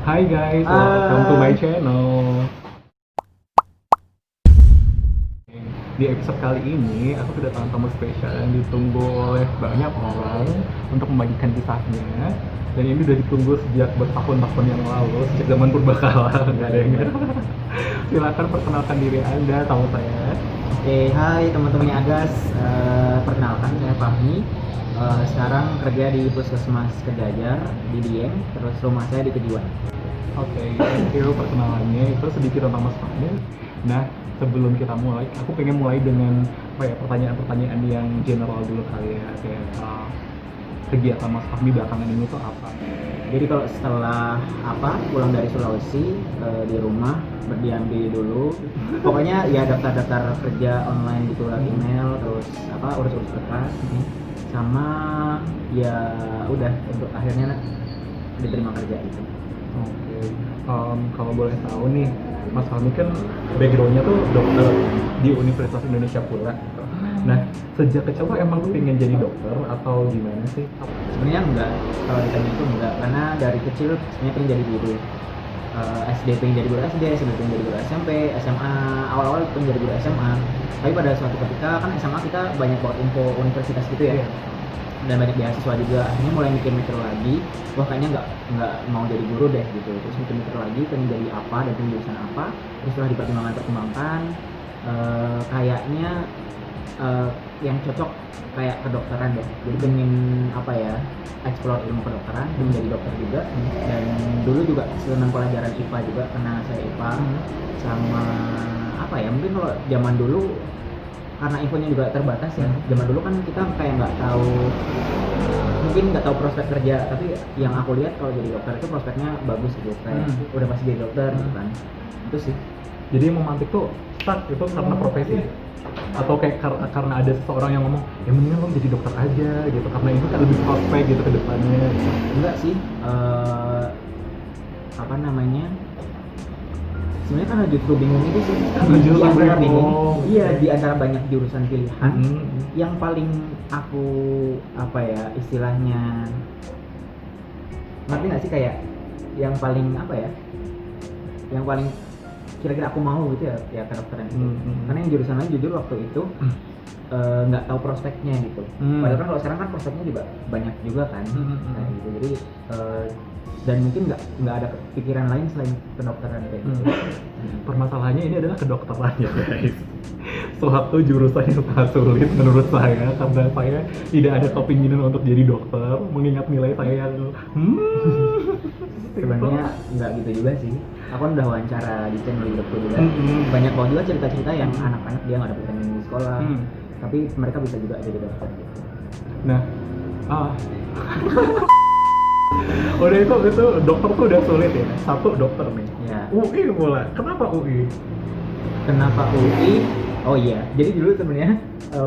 Hi guys, welcome to my channel. Di episode kali ini, aku kedatangan tamu spesial yang ditunggu oleh banyak orang untuk membagikan kisahnya. Dan ini udah ditunggu sejak bertahun-tahun yang lalu, sejak zaman purbakala. Nggak ada yang silakan perkenalkan diri Anda, tamu saya. Oke, hai teman-temannya Agas. Perkenalkan, saya Fahmi. Sekarang kerja di Puskesmas Kejajar di Dieng, terus rumah saya di Kejiwan. Oke, thank you perkenalannya. Itu sedikit tentang Mas Fahmi. Nah, sebelum kita mulai, aku pengen mulai dengan pertanyaan-pertanyaan yang general dulu kali ya, kayak kegiatan Mas Fahmi belakangan ini tuh apa? Jadi kalau setelah pulang dari Sulawesi, di rumah berdiam diri dulu. Pokoknya ya daftar-daftar kerja online gitu lah, email, terus urus-urus berkas, sama ya udah untuk akhirnya diterima kerja itu. Oke, kalau boleh tahu nih, Mas Fahmi kan backgroundnya tuh dokter di Universitas Indonesia pula. Nah, sejak kecil tuh emang pengen jadi dokter atau gimana sih? Sebenarnya enggak, kalau ditanya itu enggak, karena dari kecil sebenarnya pengen jadi guru. SD pengen jadi guru SD, SMP pengen jadi guru SMP, SMA awal-awal pengen jadi guru SMA. Tapi pada suatu ketika kan SMA kita banyak banget info universitas gitu ya. Iya. Dan banyak beasiswa juga, akhirnya mulai mikir-mikir lagi, wah kayaknya nggak mau jadi guru deh gitu. Terus mikir-mikir lagi pengen jadi apa dan pengen jurusan apa. Terus setelah dipertimbangkan, kayaknya yang cocok kayak kedokteran deh. Jadi pengen explore ilmu kedokteran, pengen jadi dokter juga. Dan dulu juga senang pelajaran IPA juga, karena saya IPA. Sama mungkin kalau zaman dulu karena infonya juga terbatas ya. Zaman dulu kan kita kayak nggak tahu prospek kerja, tapi yang aku lihat kalau jadi dokter itu prospeknya bagus gitu, kayak udah pasti jadi dokter gitu kan. Itu sih. Jadi yang memantik tuh start itu karena profesi atau kayak karena ada seseorang yang ngomong ya mendingan lo jadi dokter aja gitu, karena itu kan lebih prospek gitu ke depannya gitu. Enggak sih, sebenarnya kan justru bingung itu sih. Di antara bingung, iya, di antara banyak jurusan pilihan, yang paling aku istilahnya ngerti nggak sih, kayak yang paling yang paling kira-kira aku mau gitu ya kedokteran itu. Karena yang jurusan lain jujur waktu itu nggak tahu prospeknya gitu. Padahal kan kalau sekarang kan prospeknya juga banyak juga kan, kayak gitu. Jadi dan mungkin nggak ada pikiran lain selain kedokteran kayak gitu. Permasalahannya ini adalah kedokteran ya guys. Suatu jurusan yang sangat sulit menurut saya, karena saya tidak ada kepinginan untuk jadi dokter, mengingat nilai saya yang Sebenarnya nggak gitu juga sih. Aku kan udah wawancara di channel YouTube juga. Banyak banget juga cerita-cerita yang anak-anak dia nggak dapet training di sekolah, tapi mereka bisa juga jadi dokter gitu. Nah, udah itu dokter tuh udah sulit ya. Satu dokter nih. Ya. UI mulai. Kenapa UI? Kenapa UI? Oh iya, jadi dulu sebenarnya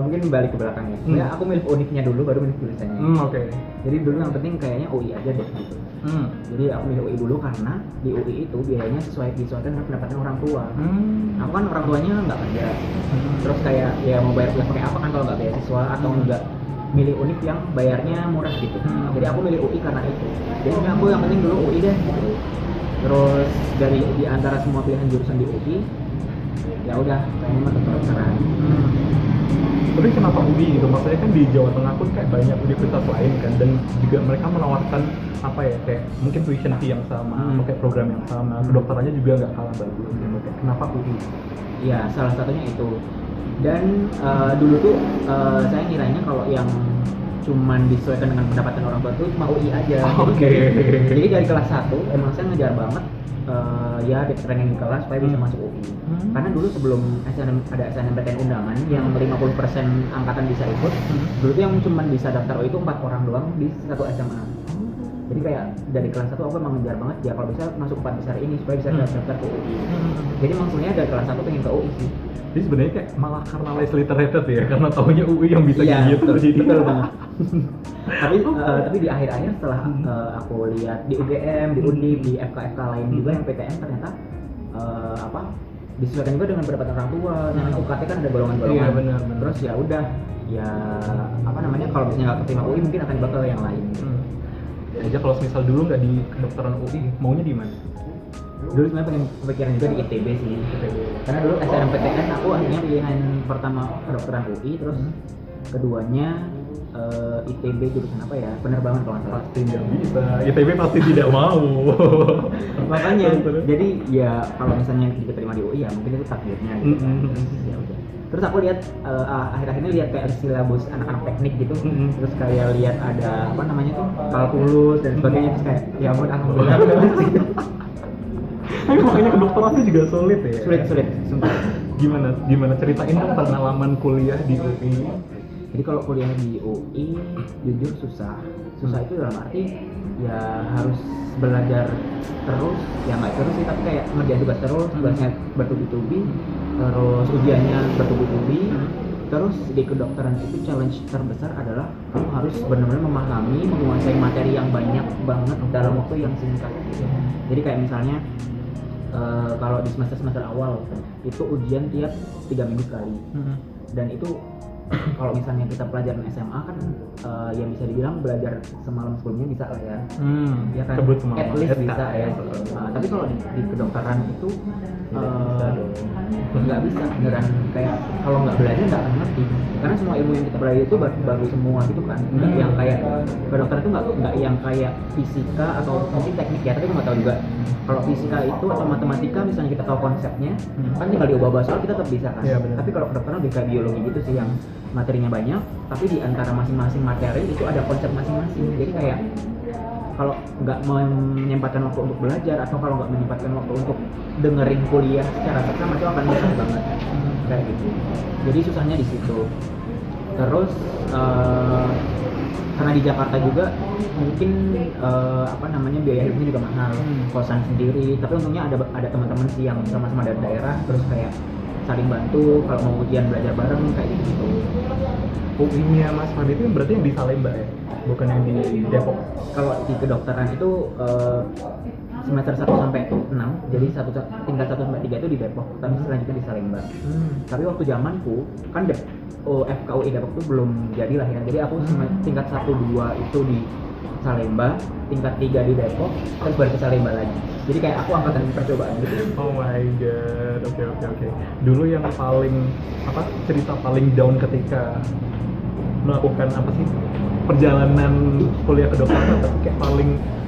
mungkin balik ke belakang ya. Sebenarnya aku milih univnya dulu, baru milih jurusannya. Oke. Jadi dulu yang penting kayaknya UI aja deh gitu. Jadi aku milih UI dulu karena di UI itu biayanya disesuaikan dengan pendapatan orang tua. Aku kan orang tuanya nggak kerja. Terus kayak ya mau bayar kuliah pakai apa kan kalau nggak beasiswa, atau nggak milih univ yang bayarnya murah gitu. Jadi aku milih UI karena itu. Jadi aku yang penting dulu UI deh gitu. Terus di antara semua pilihan jurusan di UI, ya udah pengen mah kedokteran. Tapi kenapa UI gitu? Maksudnya kan di Jawa Tengah pun kayak banyak universitas lain kan, dan juga mereka menawarkan kayak mungkin tuition fee yang sama, pakai program yang sama, kedokterannya juga nggak kalah bagus gitu. Kayak kenapa UI? Ya salah satunya itu. Dan dulu tuh saya ngiranya kalau yang cuman disesuaikan dengan pendapatan orang tua itu cuma UI aja. Jadi dari kelas 1 emang saya ngejar banget ya training di kelas supaya bisa masuk UI. Karena dulu sebelum ada SNMPTN undangan yang 50% angkatan bisa ikut, dulu tuh yang cuman bisa daftar UI itu 4 orang doang di satu SMA. Jadi kayak dari kelas 1 aku emang ngejar banget ya kalau bisa masuk 4 besar ini supaya bisa daftar ke UI. Jadi maksudnya dari kelas 1 pengen ke UI sih. Jadi sebenarnya kayak malah karena less literated ya, karena taunya UI yang bisa gitu. Jadi betul banget. tapi di akhir-akhir setelah aku lihat di UGM, di Undip, di FK lain juga yang PTN ternyata disesuaikan juga dengan pendapatan orang tua. Namanya UKT kan ada golongan-golongan. Iya, benar. Terus ya udah, ya kalau misalnya nggak keterima UI mungkin akan bakal yang lain. aja kalau misal dulu nggak di kedokteran UI, maunya di mana? Dulu sebenarnya pengen kepikiran juga di ITB sih. Karena dulu SNMPTN aku akhirnya pilihan pertama kedokteran UI, terus keduanya ITB jurusan apa ya? Penerbangan kalau nggak salah. Pasti nggak bisa, ITB pasti tidak mau. Makanya, jadi ya kalau misalnya diterima di UI ya mungkin itu takdirnya gitu kan. Ya udah. Terus aku lihat akhir-akhirnya lihat kayak silabus anak-anak teknik gitu, terus kayak lihat ada apa namanya tuh kalkulus dan sebagainya, terus kayak ya ampun alhamdulillah aku udah masuk gitu. Tapi makanya kedokteran itu juga sulit ya. Sulit, sumpah. Gimana ceritain dong pengalaman kuliah di UI. Jadi kalau kuliah di UI jujur susah itu dalam arti ya harus belajar terus, ya nggak terus sih, tapi kayak ngerjain tugas terus, tugasnya bertubi-tubi, terus ujiannya bertubi-tubi. Terus di kedokteran itu challenge terbesar adalah kamu harus benar-benar memahami, menguasai materi yang banyak banget dalam waktu yang singkat gitu. Jadi kayak misalnya kalau di semester awal itu ujian tiap 3 minggu sekali, dan itu kalau misalnya kita pelajaran SMA kan yang bisa dibilang belajar semalam sebelumnya bisa lah ya, ya kan, at least bisa ya. Tapi kalau di kedokteran itu nggak bisa beneran, kayak kalau nggak belajar nggak akan ngerti, karena semua ilmu yang kita pelajari itu baru semua gitu kan, nggak yang kayak kedokteran itu nggak yang kayak fisika atau mungkin teknik ya, tapi aku nggak tahu juga. Kalau fisika itu atau matematika misalnya kita tahu konsepnya, kan tinggal diubah-ubah soal kita tetap bisa kan. Ya, tapi kalau kedokteran lebih kayak biologi gitu sih, yang materinya banyak, tapi di antara masing-masing materi itu ada konsep masing-masing. Jadi kayak kalau nggak menyempatkan waktu untuk belajar, atau kalau nggak menyempatkan waktu untuk dengerin kuliah secara seksama, itu akan susah banget kayak gitu. Jadi susahnya di situ. Terus karena di Jakarta juga mungkin apa namanya biaya hidupnya juga mahal, kosan sendiri. Tapi untungnya ada teman-teman sih yang sama-sama dari daerah, terus kayak saling bantu kalau mau ujian belajar bareng kayak gitu. UI-nya Mas Fadi itu berarti yang di Salemba ya, bukan yang di Depok. Kalau di kedokteran itu semester 1 sampai 6, jadi tingkat 1 sampai 3 itu di Depok, tapi selanjutnya di Salemba. Tapi waktu zamanku kan FKUI Depok itu belum jadi lah ya, jadi aku tingkat 1-2 itu di Salemba, tingkat 3 di Depok, terus baru ke Salemba lagi. Jadi kayak aku angkatan percobaan gitu. Oh my god, oke. Dulu yang paling cerita paling down ketika melakukan perjalanan kuliah kedokteran, tapi kayak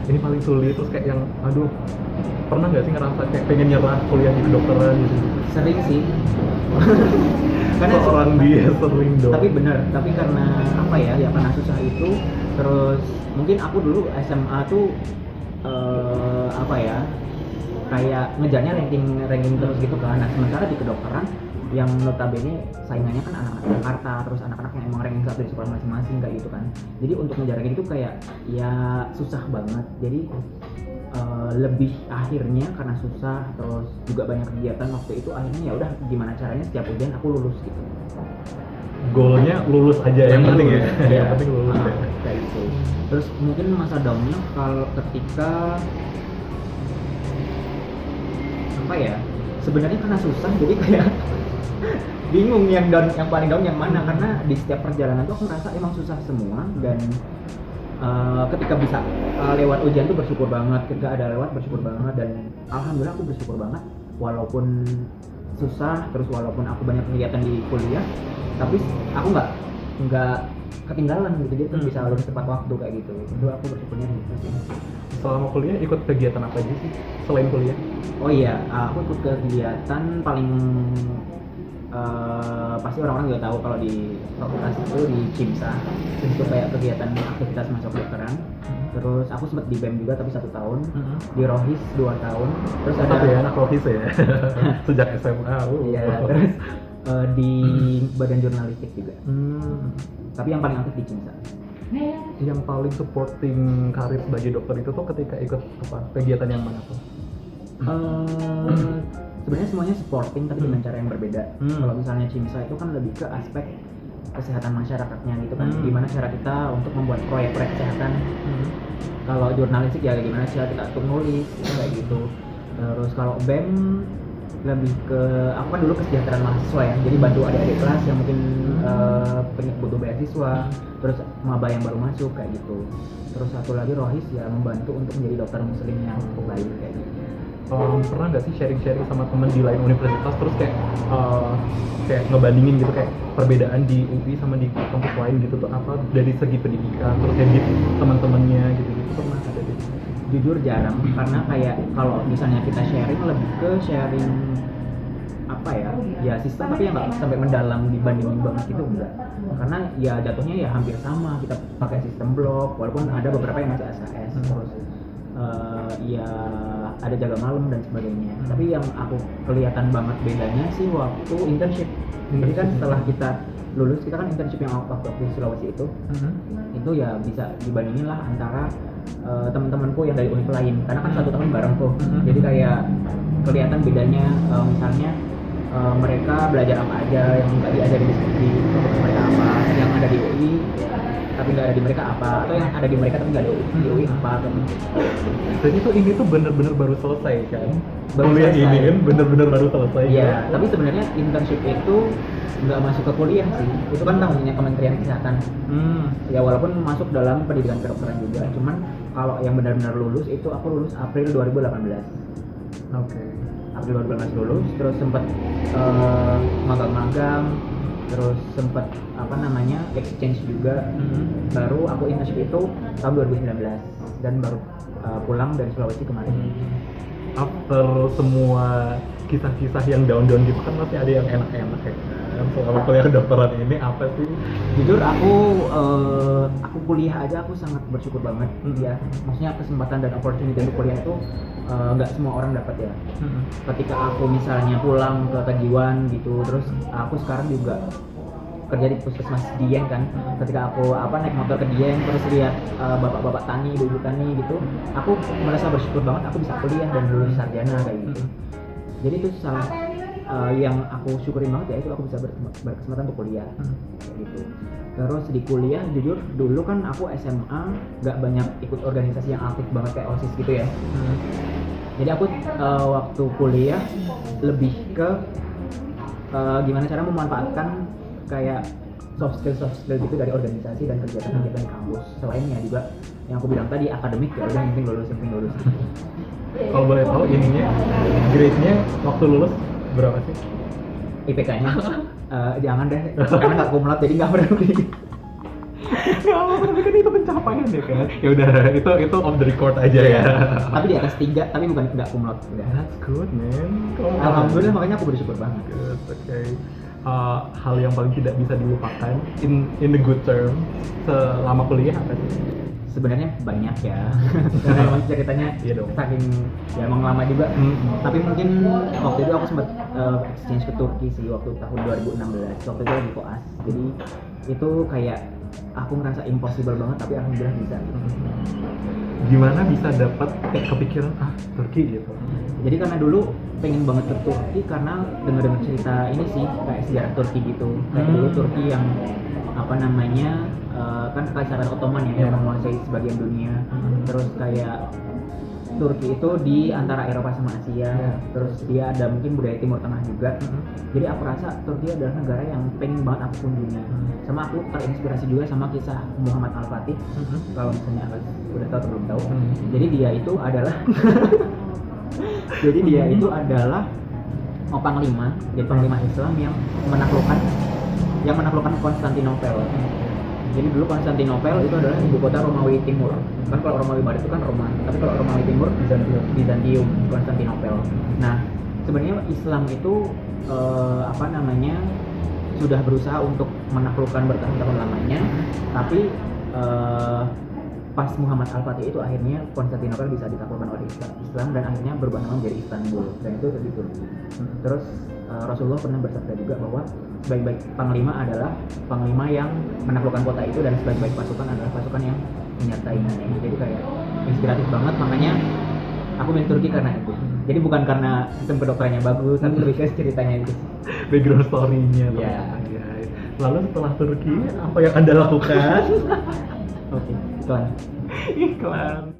paling sulit, terus kayak yang aduh, pernah nggak sih ngerasa kayak pengen nyerah kuliah di kedokteran gitu? Sering sih. Karena orang dia sering dong. Tapi bener, tapi karena apa ya karena susah itu. Terus mungkin aku dulu SMA tuh kayak ngejarnya ranking terus gitu kan. Nah sementara di kedokteran yang notabene saingannya kan anak-anak Jakarta, terus anak-anak yang emang ranking 1 di sekolah masing-masing kayak gitu kan. Jadi untuk ngejar ranking itu kayak ya susah banget. Jadi lebih akhirnya karena susah, terus juga banyak kegiatan waktu itu, akhirnya ya udah gimana caranya setiap ujian aku lulus gitu. Goalnya lulus aja yang penting ya. Yang penting lulus ya. Kayak gitu. Terus mungkin masa downnya kalau ketika apa ya? Sebenarnya karena susah jadi kayak bingung yang paling down yang mana, karena di setiap perjalanan tuh aku ngerasa emang susah semua, dan ketika bisa lewat ujian tuh bersyukur banget, ketika ada lewat bersyukur banget, dan alhamdulillah aku bersyukur banget walaupun susah, terus walaupun aku banyak kegiatan di kuliah, tapi aku nggak ketinggalan gitu, jadi bisa lulus tepat waktu kayak gitu. Itu aku bersyukurnya gitu sih. Selama kuliah ikut kegiatan apa aja sih selain kuliah? Oh iya, aku ikut kegiatan paling pasti orang-orang juga tahu kalau di fakultas itu di CIMSA, itu kayak kegiatan aktivitas mahasiswa kedokteran. Terus aku sempat di BEM juga tapi 1 tahun, di Rohis 2 tahun. Terus ada anak Rohis ya sejak SMA. Iya, terus di badan jurnalistik juga. Tapi yang paling aktif di CIMSA. Yang paling supporting karir sebagai dokter itu tuh ketika ikut kegiatan yang mana tuh? Sebenarnya semuanya supporting tapi dengan cara yang berbeda. Kalau misalnya CIMSA itu kan lebih ke aspek kesehatan masyarakatnya gitu kan, gimana cara kita untuk membuat proyek-proyek kesehatan. Kalau jurnalistik ya gimana cara kita untuk nulis kayak gitu. Terus kalau BEM lebih ke aku kan dulu kesejahteraan mahasiswa ya, jadi bantu adik-adik kelas yang mungkin butuh beasiswa, terus maba yang baru masuk kayak gitu. Terus satu lagi Rohis ya membantu untuk menjadi dokter muslim yang baik kayak gitu. Pernah nggak sih sharing-sharing sama temen di lain universitas terus kayak ngebandingin gitu kayak perbedaan di UI sama di kampus lain gitu tuh apa dari segi pendidikan terus kayak gitu teman-temannya gitu pernah ada deh? Jujur jarang, karena kayak kalau misalnya kita sharing lebih ke sharing apa ya sistem, tapi yang nggak sampai mendalam dibandingin banget gitu enggak, karena ya jatuhnya ya hampir sama, kita pakai sistem blok walaupun ada beberapa yang masih SAS terus ya ada jaga malam dan sebagainya. Tapi yang aku kelihatan banget bedanya sih waktu internship. Jadi kan setelah kita lulus, kita kan internship yang waktu di Sulawesi itu ya bisa dibandingin lah antara teman-temanku yang dari univ lain, karena kan 1 tahun bareng tuh. Jadi kayak kelihatan bedanya, misalnya mereka belajar apa aja yang nggak diajarin di kampus mereka, apa yang ada di UI tapi nggak ada di mereka apa, atau yang ada di mereka tapi nggak ada di UI apa kan. Jadi tuh ini tuh bener-bener baru selesai kan? Baru kuliah selesai. ini kan bener-bener baru selesai. Iya, tapi sebenarnya internship itu nggak masuk ke kuliah sih, itu kan tanggungnya Kementerian Kesehatan. Ya walaupun masuk dalam pendidikan kedokteran juga, cuman kalau yang benar-benar lulus itu aku lulus April 2018. Oke. April 2018 lulus, terus sempat magang-magang, terus sempat exchange juga. Baru aku internship itu tahun 2019 dan baru pulang dari Sulawesi kemarin. After semua kisah-kisah yang down-down gitu kan masih ada yang enak-enak ya kan? Selama kuliah kedokteran ini apa sih? Jujur aku kuliah aja aku sangat bersyukur banget ya. Maksudnya kesempatan dan opportunity untuk kuliah itu nggak semua orang dapat ya. Ketika aku misalnya pulang ke Kejiwan gitu, terus aku sekarang juga kerja di puskesmas Dieng kan. Ketika aku naik motor ke Dieng terus lihat bapak-bapak tani, ibu tani gitu, aku merasa bersyukur banget aku bisa kuliah dan lulus sarjana kayak gitu. Jadi itu salah yang aku syukurin banget ya, itu aku bisa berkesempatan untuk kuliah kayak gitu. Terus di kuliah jujur dulu kan aku SMA nggak banyak ikut organisasi yang aktif banget kayak OSIS gitu ya. Jadi aku waktu kuliah lebih ke gimana cara memanfaatkan kayak soft skill gitu dari organisasi dan kegiatan-kegiatan di kampus. Selainnya juga yang aku bilang tadi akademik ya udah yang penting lulus. Kalau boleh tahu ininya grade-nya waktu lulus berapa sih? IPK-nya jangan deh, karena nggak kumlot jadi nggak berarti. Ya Allah, tapi kan itu pencapaian ya kan? Ya udah, itu off the record aja ya. Tapi di atas 3, tapi bukan nggak kumlot. That's good man. Alhamdulillah, makanya aku bersyukur banget. Good, okay. Hal yang paling tidak bisa dilupakan in the good term selama kuliah apa sih? Sebenarnya banyak ya, karena emang ceritanya saking ya emang lama juga. Tapi mungkin waktu itu aku sempat exchange ke Turki sih waktu tahun 2016. Waktu itu lagi koas, jadi itu kayak aku ngerasa impossible banget, tapi alhamdulillah bisa. Gimana bisa dapat kepikiran Turki gitu? Jadi karena dulu pengen banget ke Turki karena dengar cerita ini sih kayak sejarah Turki gitu. Kayak dulu Turki yang kan Kekaisaran Ottoman yang menguasai sebagian dunia. Terus kayak Turki itu di antara Eropa sama Asia. Terus dia ada mungkin budaya Timur Tengah juga. Jadi aku rasa Turki adalah negara yang pengen banget aku kunjungi. Sama aku terinspirasi juga sama kisah Muhammad Al-Fatih. Kalau misalnya udah tahu atau belum tahu. Jadi dia itu adalah panglima, jadi panglima Islam yang menaklukkan Konstantinopel. Jadi dulu Konstantinopel itu adalah ibu kota Romawi Timur. Kan kalau Romawi Barat itu kan Roma, tapi kalau Romawi Timur Bizantium, Konstantinopel. Nah, sebenarnya Islam itu sudah berusaha untuk menaklukkan bertahun-tahun lamanya, tapi pas Muhammad Al-Fatih itu akhirnya Konstantinopel bisa ditaklukkan oleh Islam dan akhirnya berubah nama menjadi Istanbul, dan itu di Turki. Terus Rasulullah pernah bersabda juga bahwa sebaik-baik panglima adalah panglima yang menaklukkan kota itu, dan sebaik-baik pasukan adalah pasukan yang menyertainya. Jadi kayak inspiratif banget, makanya aku milih Turki karena itu. Jadi bukan karena sistem kedokterannya bagus, tapi lebih ke ceritanya itu. Background story-nya. Iya. Lalu setelah Turki, apa yang Anda lakukan? Oke, iklan.